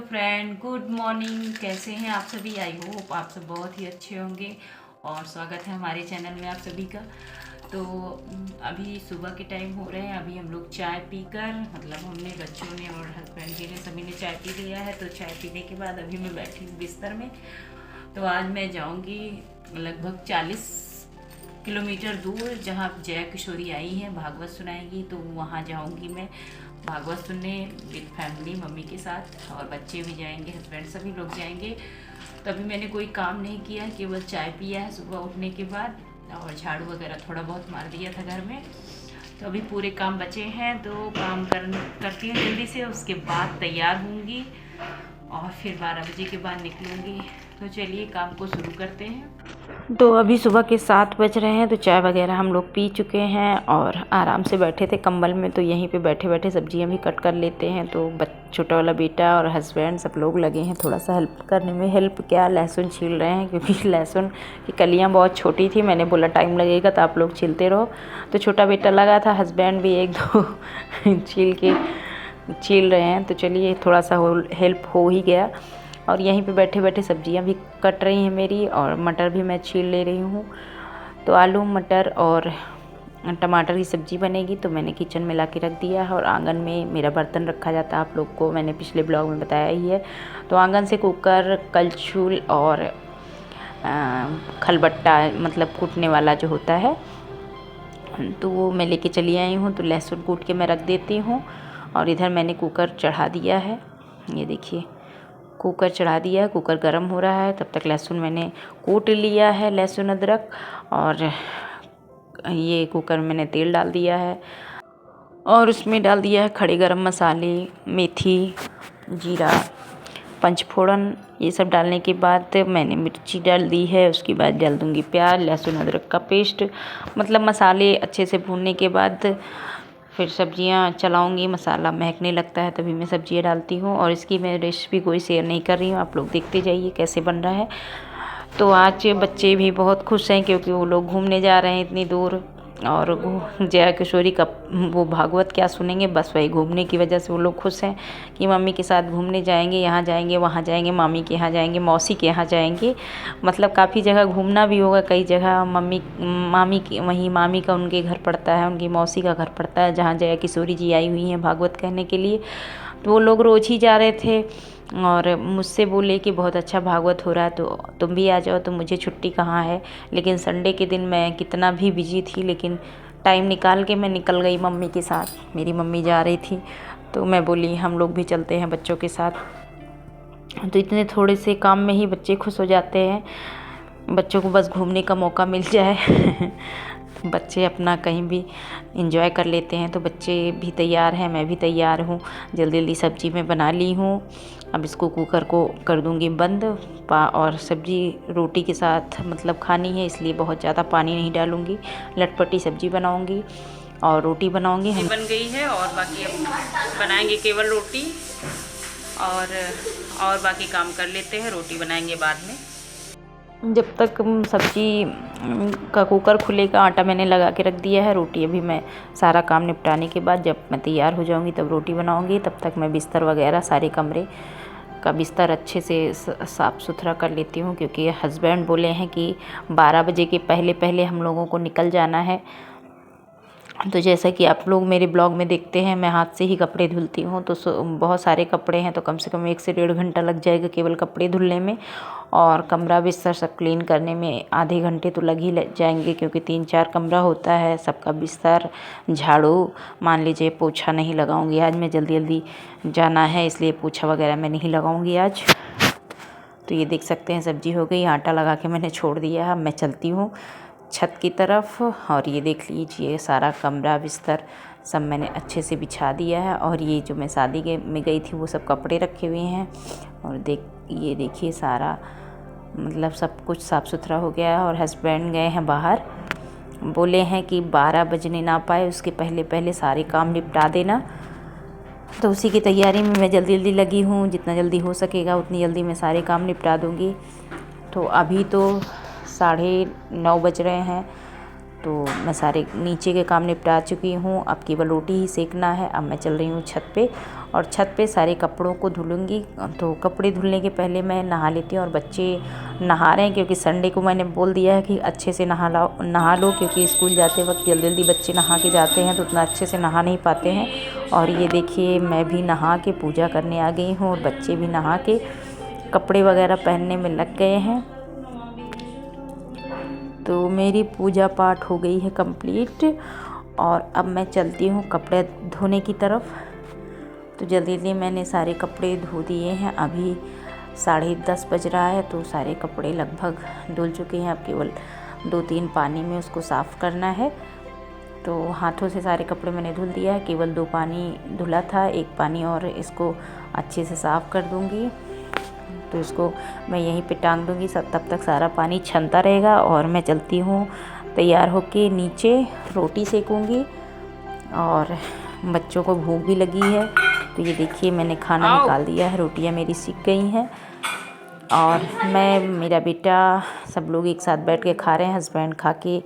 Friend, good morning. कैसे हैं आप सभी? आई होप आप सब बहुत ही अच्छे होंगे और स्वागत है हमारे चैनल में आप सभी का। तो अभी सुबह के टाइम हो रहे हैं। अभी हम लोग चाय पीकर, मतलब हमने, बच्चों ने और हस्बैंड के लिए सभी ने चाय पी लिया है। तो चाय पीने के बाद अभी मैं बैठी हूँ बिस्तर में। तो आज मैं जाऊँगी लगभग 40 किलोमीटर दूर, जहाँ जया किशोरी आई हैं भागवत सुनाएगी। तो वहाँ जाऊँगी मैं भागवत सुनने विद फैमिली, मम्मी के साथ, और बच्चे भी जाएंगे, हस्बैंड, सभी लोग जाएंगे। तो अभी मैंने कोई काम नहीं किया, केवल चाय पिया है सुबह उठने के बाद, और झाड़ू वगैरह थोड़ा बहुत मार दिया था घर में। तो अभी पूरे काम बचे हैं, तो काम करती हूँ जल्दी से। उसके बाद तैयार होंगी और फिर 12 बजे के बाद निकलूँगी। तो चलिए काम को शुरू करते हैं। तो अभी सुबह के 7 बज रहे हैं। तो चाय वगैरह हम लोग पी चुके हैं और आराम से बैठे थे कंबल में। तो यहीं पे बैठे बैठे सब्जियां भी कट कर लेते हैं। तो छोटा वाला बेटा और हस्बैंड सब लोग लगे हैं थोड़ा सा हेल्प करने में। हेल्प क्या, लहसुन छील रहे हैं, क्योंकि लहसुन की कलियाँ बहुत छोटी थी। मैंने बोला टाइम लगेगा तो आप लोग छीलते रहो। तो छोटा बेटा लगा था, हस्बैंड भी एक दो छील रहे हैं। तो चलिए थोड़ा सा हेल्प हो ही गया। और यहीं पे बैठे बैठे सब्जियां भी कट रही हैं मेरी, और मटर भी मैं छील ले रही हूँ। तो आलू मटर और टमाटर की सब्ज़ी बनेगी। तो मैंने किचन में ला के रख दिया है, और आंगन में मेरा बर्तन रखा जाता है, आप लोग को मैंने पिछले ब्लॉग में बताया ही है। तो आंगन से कुकर, कलछुल और खलबट्टा, मतलब कूटने वाला जो होता है, तो वो मैं लेके चली आई हूँ। तो लहसुन कूट के मैं रख देती हूँ। और इधर मैंने कुकर चढ़ा दिया है, ये देखिए कुकर चढ़ा दिया है, कुकर गर्म हो रहा है। तब तक लहसुन मैंने कूट लिया है, लहसुन अदरक, और ये कुकर में मैंने तेल डाल दिया है और उसमें डाल दिया है खड़े गरम मसाले, मेथी, जीरा, पंचफोड़न। ये सब डालने के बाद मैंने मिर्ची डाल दी है। उसके बाद डाल दूँगी प्याज, लहसुन अदरक का पेस्ट। मतलब मसाले अच्छे से भूनने के बाद फिर सब्जियां चलाऊंगी। मसाला महकने लगता है तभी मैं सब्जियां डालती हूँ। और इसकी मैं रेसिपी कोई शेयर नहीं कर रही हूँ, आप लोग देखते जाइए कैसे बन रहा है। तो आज बच्चे भी बहुत खुश हैं, क्योंकि वो लोग घूमने जा रहे हैं इतनी दूर। और वो जया किशोरी का वो भागवत क्या सुनेंगे, बस वही घूमने की वजह से वो लोग खुश हैं कि मम्मी के साथ घूमने जाएंगे, यहाँ जाएंगे, वहाँ जाएंगे, मामी के यहाँ जाएंगे, मौसी के यहाँ जाएंगे। मतलब काफ़ी जगह घूमना भी होगा। कई जगह मामी की, वहीं मामी का उनके घर पड़ता है, उनकी मौसी का घर पड़ता है, जहाँ जया किशोरी जी आई हुई हैं भागवत कहने के लिए। तो वो लोग रोज़ ही जा रहे थे और मुझसे बोले कि बहुत अच्छा भागवत हो रहा है, तो तुम भी आ जाओ। तो मुझे छुट्टी कहाँ है, लेकिन संडे के दिन मैं कितना भी बिजी थी, लेकिन टाइम निकाल के मैं निकल गई मम्मी के साथ। मेरी मम्मी जा रही थी, तो मैं बोली हम लोग भी चलते हैं बच्चों के साथ। तो इतने थोड़े से काम में ही बच्चे खुश हो जाते हैं, बच्चों को बस घूमने का मौका मिल जाए। बच्चे अपना कहीं भी इंजॉय कर लेते हैं। तो बच्चे भी तैयार हैं, मैं भी तैयार हूँ। जल्दी जल्दी सब्जी मैं बना ली हूँ। अब इसको कुकर को कर दूँगी बंद। और सब्जी रोटी के साथ मतलब खानी है, इसलिए बहुत ज़्यादा पानी नहीं डालूँगी। लटपटी सब्जी बनाऊँगी और रोटी बनाऊँगी। हम बन गई है और बाकी अब बनाएंगे केवल रोटी, और बाकी काम कर लेते हैं, रोटी बनाएंगे बाद में। जब तक सब्जी का कुकर खुलेगा, आटा मैंने लगा के रख दिया है। रोटी अभी मैं सारा काम निपटाने के बाद जब मैं तैयार हो जाऊंगी तब रोटी बनाऊंगी। तब तक मैं बिस्तर वगैरह, सारे कमरे का बिस्तर अच्छे से साफ़ सुथरा कर लेती हूँ, क्योंकि हस्बैंड बोले हैं कि 12 बजे के पहले पहले हम लोगों को निकल जाना है। तो जैसा कि आप लोग मेरे ब्लॉग में देखते हैं, मैं हाथ से ही कपड़े धुलती हूँ। तो बहुत सारे कपड़े हैं, तो कम से कम 1 से 1.5 घंटा लग जाएगा केवल कपड़े धुलने में, और कमरा बिस्तर सब क्लीन करने में आधे घंटे तो लग ही जाएंगे, क्योंकि 3-4 कमरा होता है, सबका बिस्तर, झाड़ू, मान लीजिए पोछा नहीं लगाऊंगी आज। मैं जल्दी जल्दी जाना है, इसलिए पोछा वगैरह मैं नहीं लगाऊंगी आज। तो ये देख सकते हैं सब्जी हो गई, आटा लगा के मैंने छोड़ दिया है। मैं चलती हूँ छत की तरफ, और ये देख लीजिए सारा कमरा बिस्तर सब मैंने अच्छे से बिछा दिया है। और ये जो मैं शादी में गई थी वो सब कपड़े रखे हुए हैं। और ये देखिए सारा मतलब सब कुछ साफ़ सुथरा हो गया है। और हस्बैंड गए हैं बाहर, बोले हैं कि 12 बजने ना पाए उसके पहले पहले सारे काम निपटा देना। तो उसी की तैयारी में मैं जल्दी जल्दी लगी हूँ। जितना जल्दी हो सकेगा उतनी जल्दी मैं सारे काम निपटा दूँगी। तो अभी तो 9:30 बज रहे हैं। तो मैं सारे नीचे के काम निपटा चुकी हूँ, अब केवल रोटी ही सेकना है। अब मैं चल रही हूँ छत पे और छत पे सारे कपड़ों को धुलूँगी। तो कपड़े धुलने के पहले मैं नहा लेती हूँ और बच्चे नहा रहे हैं क्योंकि संडे को मैंने बोल दिया है कि अच्छे से नहा लो क्योंकि स्कूल जाते वक्त जल्दी जल्दी बच्चे नहा के जाते हैं तो उतना अच्छे से नहा नहीं पाते हैं। और ये देखिए मैं भी नहा के पूजा करने आ गई हूँ और बच्चे भी नहा के कपड़े वगैरह पहनने में लग गए हैं। तो मेरी पूजा पाठ हो गई है कंप्लीट और अब मैं चलती हूँ कपड़े धोने की तरफ। तो जल्दी जल्दी मैंने सारे कपड़े धो दिए हैं। अभी 10:30 बज रहा है तो सारे कपड़े लगभग धुल चुके हैं। अब केवल 2-3 पानी में उसको साफ़ करना है। तो हाथों से सारे कपड़े मैंने धुल दिया है, केवल 2 पानी धुला था, 1 पानी और इसको अच्छे से साफ़ कर दूँगी। तो इसको मैं यहीं पे टांग दूँगी, सब तब तक सारा पानी छनता रहेगा और मैं चलती हूँ तैयार होके नीचे रोटी सेकूँगी। और बच्चों को भूख भी लगी है तो ये देखिए मैंने खाना निकाल दिया है, रोटियाँ मेरी सिक गई हैं और मैं मेरा बेटा सब लोग एक साथ बैठ के खा रहे हैं। हस्बैंड खा के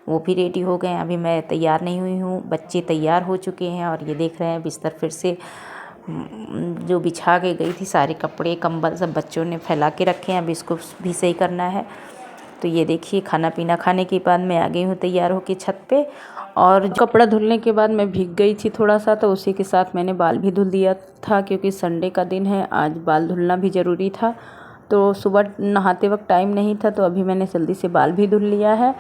वो भी रेडी हो गए हैं, अभी मैं तैयार नहीं हुई हूँ। बच्चे तैयार हो चुके हैं और ये देख रहे हैं बिस्तर फिर से जो बिछा के गई थी, सारे कपड़े कंबल सब बच्चों ने फैला के रखे हैं, अभी इसको भी सही करना है। तो ये देखिए खाना पीना खाने के बाद मैं आ गई हूँ तैयार होके छत पे। और कपड़ा धुलने के बाद मैं भीग गई थी थोड़ा सा, तो उसी के साथ मैंने बाल भी धुल दिया था क्योंकि संडे का दिन है, आज बाल धुलना भी ज़रूरी था। तो सुबह नहाते वक्त टाइम नहीं था तो अभी मैंने जल्दी से बाल भी धुल लिया है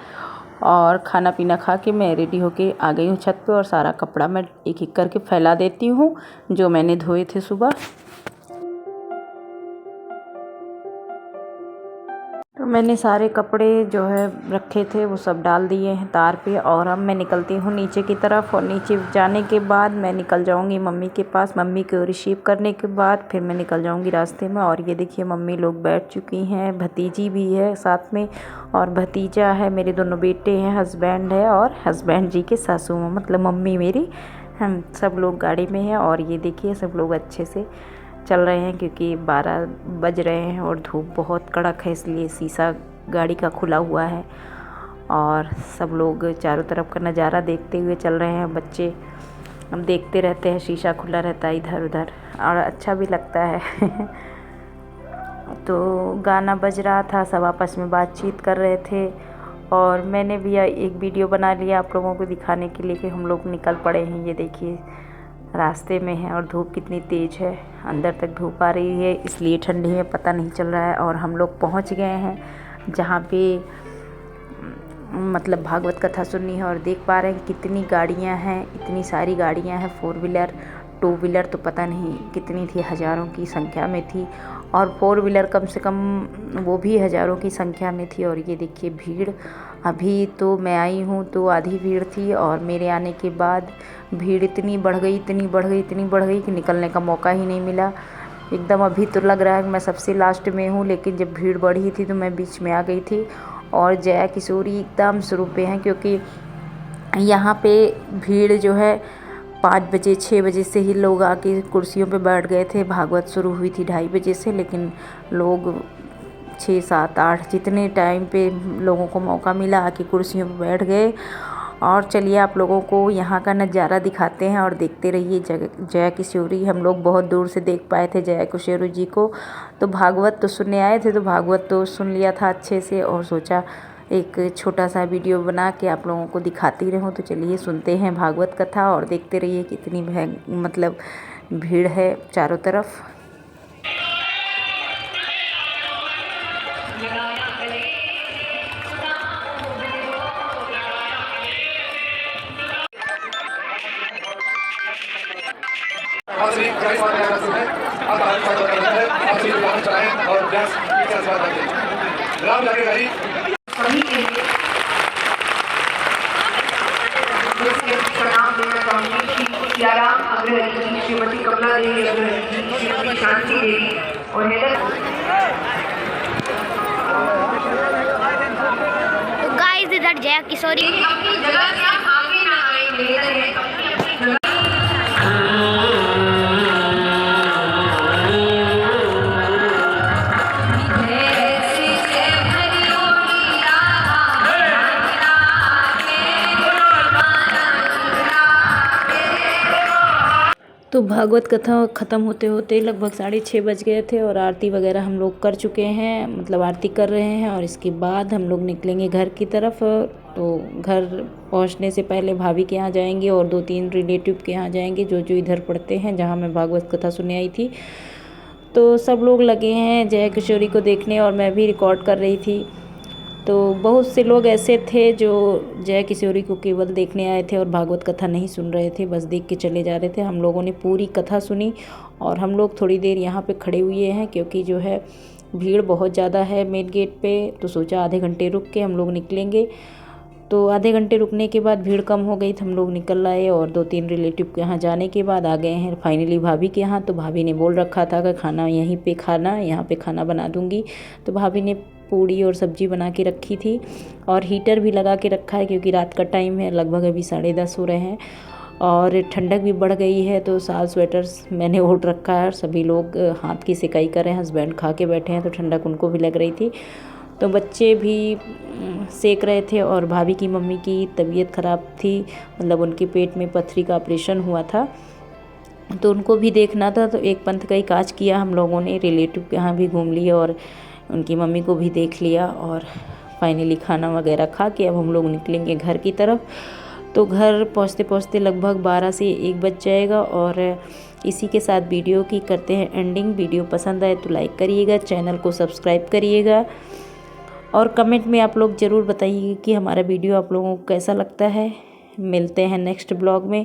और खाना पीना खा के मैं रेडी होके आ गई हूँ छत पे और सारा कपड़ा मैं एक एक करके फैला देती हूँ जो मैंने धोए थे सुबह। तो मैंने सारे कपड़े जो है रखे थे वो सब डाल दिए हैं तार पे और अब मैं निकलती हूँ नीचे की तरफ। और नीचे जाने के बाद मैं निकल जाऊँगी मम्मी के पास, मम्मी को रिसीव करने के बाद फिर मैं निकल जाऊँगी रास्ते में। और ये देखिए मम्मी लोग बैठ चुकी हैं, भतीजी भी है साथ में और भतीजा है, मेरे दोनों बेटे हैं, हस्बैंड है और हस्बैंड जी के सासू माँ मतलब मम्मी मेरी, हम सब लोग गाड़ी में हैं। और ये देखिए सब लोग अच्छे से चल रहे हैं क्योंकि 12 बज रहे हैं और धूप बहुत कड़क है, इसलिए शीशा गाड़ी का खुला हुआ है और सब लोग चारों तरफ का नज़ारा देखते हुए चल रहे हैं। बच्चे हम देखते रहते हैं, शीशा खुला रहता है इधर उधर और अच्छा भी लगता है। तो गाना बज रहा था, सब आपस में बातचीत कर रहे थे और मैंने भी एक वीडियो बना लिया आप लोगों को दिखाने के लिए कि हम लोग निकल पड़े हैं। ये देखिए रास्ते में है और धूप कितनी तेज़ है, अंदर तक धूप आ रही है इसलिए ठंडी में पता नहीं चल रहा है। और हम लोग पहुंच गए हैं जहाँ पे मतलब भागवत कथा सुननी है और देख पा रहे हैं कितनी गाड़ियाँ हैं, इतनी सारी गाड़ियाँ हैं, 4 व्हीलर 2 व्हीलर तो पता नहीं कितनी थी, हज़ारों की संख्या में थी और 4 व्हीलर कम से कम वो भी हज़ारों की संख्या में थी। और ये देखिए भीड़, अभी तो मैं आई हूँ तो आधी भीड़ थी और मेरे आने के बाद भीड़ इतनी बढ़ गई कि निकलने का मौका ही नहीं मिला एकदम। अभी तो लग रहा है कि मैं सबसे लास्ट में हूँ, लेकिन जब भीड़ बढ़ी थी तो मैं बीच में आ गई थी। और जया किशोरी एकदम शुरू पे हैं क्योंकि यहाँ पे भीड़ जो है 5 बजे 6 बजे से ही लोग आके कुर्सियों पे बैठ गए थे। भागवत शुरू हुई थी 2:30 बजे से, लेकिन लोग 6 7 8 जितने टाइम पे लोगों को मौका मिला आके कुर्सियों पे बैठ गए। और चलिए आप लोगों को यहाँ का नज़ारा दिखाते हैं और देखते रहिए। जया किशोरी हम लोग बहुत दूर से देख पाए थे जया किशोरी जी को। तो भागवत तो सुनने आए थे तो भागवत तो सुन लिया था अच्छे से और सोचा एक छोटा सा वीडियो बना के आप लोगों को दिखाती रहूँ। तो चलिए सुनते हैं भागवत कथा और देखते रहिए कितनी मतलब भीड़ है चारों तरफ। राम जाके गाड़ी सभी के लिए प्रणाम देना चाहूँगी। श्री सियाराम अग्रहरि जी, श्रीमती कमला देवी अग्रहरि जी, श्रीमती शांति देवी और तो गाइस इधर जया किशोरी अपनी जगह से आप आगे ना आएंगे। तो भागवत कथा ख़त्म होते होते लगभग 6:30 बज गए थे और आरती वगैरह हम लोग कर चुके हैं, मतलब आरती कर रहे हैं। और इसके बाद हम लोग निकलेंगे घर की तरफ। तो घर पहुंचने से पहले भाभी के यहाँ जाएंगे और 2-3 रिलेटिव के यहाँ जाएंगे जो जो इधर पढ़ते हैं, जहाँ मैं भागवत कथा सुनने आई थी। तो सब लोग लगे हैं जया किशोरी को देखने और मैं भी रिकॉर्ड कर रही थी। तो बहुत से लोग ऐसे थे जो जया किशोरी को केवल देखने आए थे और भागवत कथा नहीं सुन रहे थे, बस देख के चले जा रहे थे। हम लोगों ने पूरी कथा सुनी और हम लोग थोड़ी देर यहाँ पे खड़े हुए हैं क्योंकि जो है भीड़ बहुत ज़्यादा है मेन गेट पे। तो सोचा आधे घंटे रुक के हम लोग निकलेंगे। तो आधे घंटे रुकने के बाद भीड़ कम हो गई तो हम लोग निकल आए और 2-3 रिलेटिव के यहाँ जाने के बाद आ गए हैं फाइनली भाभी के यहाँ। तो भाभी ने बोल रखा था कि खाना यहीं पे खाना, यहाँ पे खाना बना दूँगी। तो भाभी ने पूड़ी और सब्जी बना के रखी थी और हीटर भी लगा के रखा है क्योंकि रात का टाइम है, लगभग अभी 10:30 हो रहे हैं और ठंडक भी बढ़ गई है। तो साल स्वेटर्स मैंने ओढ़ रखा है। सभी लोग हाथ की सिकाई कर रहे हैं, हस्बैंड खा के बैठे हैं तो ठंडक उनको भी लग रही थी। तो बच्चे भी सेक रहे थे और भाभी की मम्मी की तबीयत ख़राब थी, मतलब उनके पेट में पथरी का ऑपरेशन हुआ था तो उनको भी देखना था। तो एक पंथ का ही काज किया हम लोगों ने, रिलेटिव के यहाँ भी घूम लिया और उनकी मम्मी को भी देख लिया और फाइनली खाना वगैरह खा के अब हम लोग निकलेंगे घर की तरफ। तो घर पहुँचते पहुँचते लगभग 12 से 1 बज जाएगा और इसी के साथ वीडियो की करते हैं एंडिंग। वीडियो पसंद आए तो लाइक करिएगा, चैनल को सब्सक्राइब करिएगा और कमेंट में आप लोग ज़रूर बताइए कि हमारा वीडियो आप लोगों को कैसा लगता है। मिलते हैं नेक्स्ट ब्लॉग में,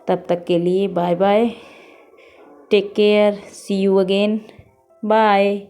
तब तक के लिए bye bye, take care, see you again, bye.